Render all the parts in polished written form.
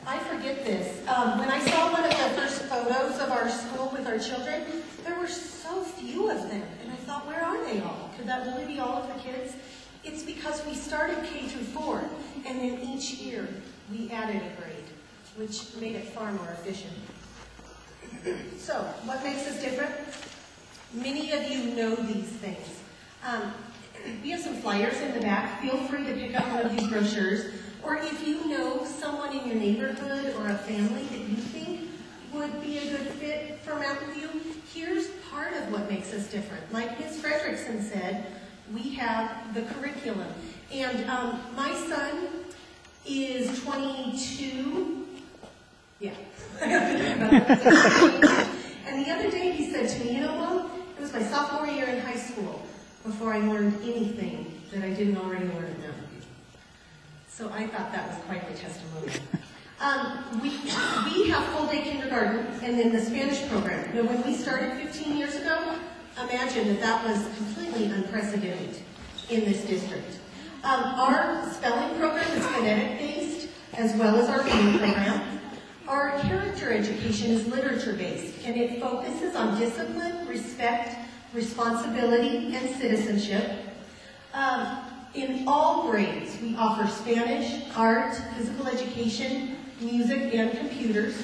I forget this. When I saw one of the first photos of our school with our children, there were so few of them. And I thought, where are they all? Could that really be all of the kids? It's because we started K through 4, and then each year we added a grade, which made it far more efficient. So, what makes us different? Many of you know these things. We have some flyers in the back. Feel free to pick up one of these brochures. Or if you know someone in your neighborhood or a family that you think would be a good fit for Mountain View, here's part of what makes us different. Like Ms. Fredrickson said, we have the curriculum. And my son is 22. Yeah. And the other day he said to me, you know, Mom, it was my sophomore year in high school before I learned anything that I didn't already learn at Mountain View. So I thought that was quite the testimonial. We have full-day kindergarten and then the Spanish program. Now, when we started 15 years ago, imagine that was completely unprecedented in this district. Our spelling program is phonetic-based, as well as our reading program. Our character education is literature-based, and it focuses on discipline, respect, responsibility, and citizenship. In all grades, we offer Spanish, art, physical education, music, and computers.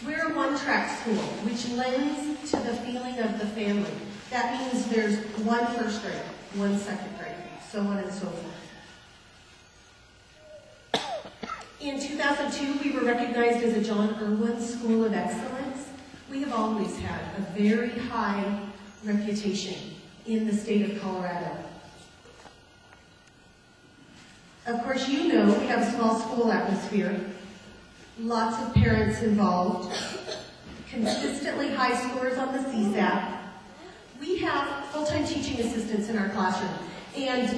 We're a one-track school, which lends to the feeling of the family. That means there's one first grade, one second grade, so on and so forth. In 2002, we were recognized as a John Irwin School of Excellence. We have always had a very high reputation in the state of Colorado. Of course, you know we have a small school atmosphere, lots of parents involved, consistently high scores on the CSAT. We have full-time teaching assistants in our classroom. And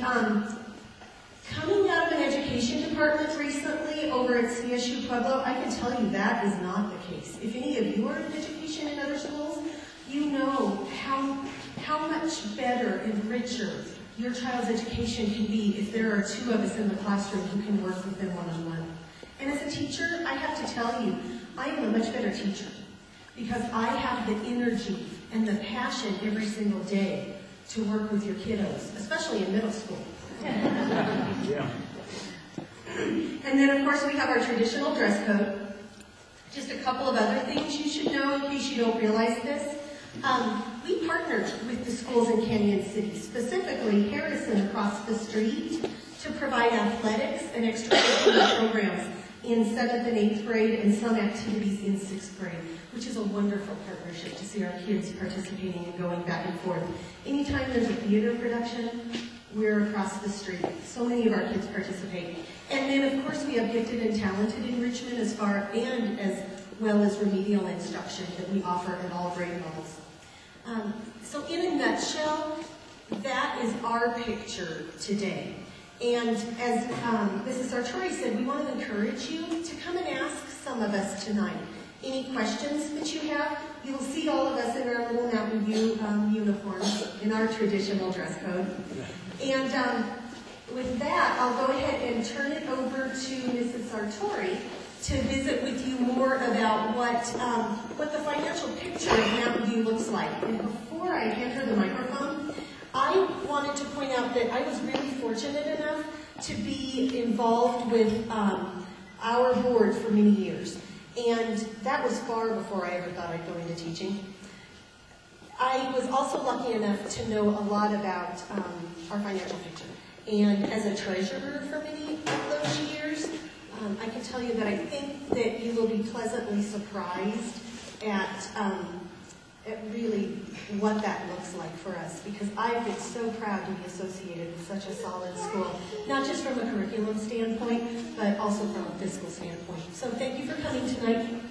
coming out of an education department recently over at CSU Pueblo, I can tell you that is not the case. If any of you are in education in other schools, you know how much better and richer your child's education can be if there are two of us in the classroom who can work with them one-on-one. And as a teacher, I have to tell you, I am a much better teacher because I have the energy and the passion every single day to work with your kiddos, especially in middle school. Yeah. And then, of course, we have our traditional dress code. Just a couple of other things you should know in case you don't realize this. We partnered with the schools in Canyon City, specifically Harrison across the street, to provide athletics and extracurricular programs in 7th and 8th grade and some activities in 6th grade, which is a wonderful partnership to see our kids participating and going back and forth. Anytime there's a theater production, we're across the street. So many of our kids participate. And then, of course, we have gifted and talented enrichment as well as remedial instruction that we offer at all grade levels. So in a nutshell, that is our picture today. And as Mrs. Sartori said, we want to encourage you to come and ask some of us tonight. Any questions that you have, you'll see all of us in our little Mountain View uniforms in our traditional dress code. And with that, I'll go ahead and turn it over to Mrs. Sartori to visit with you more about what the financial picture of Mountain View looks like. And before I hand her the microphone, I wanted to point out that I was really fortunate enough to be involved with our board for many years. And that was far before I ever thought I'd go into teaching. I was also lucky enough to know a lot about our financial picture. And as a treasurer for many of those years, I can tell you that I think that you will be pleasantly surprised at really what that looks like for us, because I've been so proud to be associated with such a solid school, not just from a curriculum standpoint, but also from a fiscal standpoint. So thank you for coming tonight.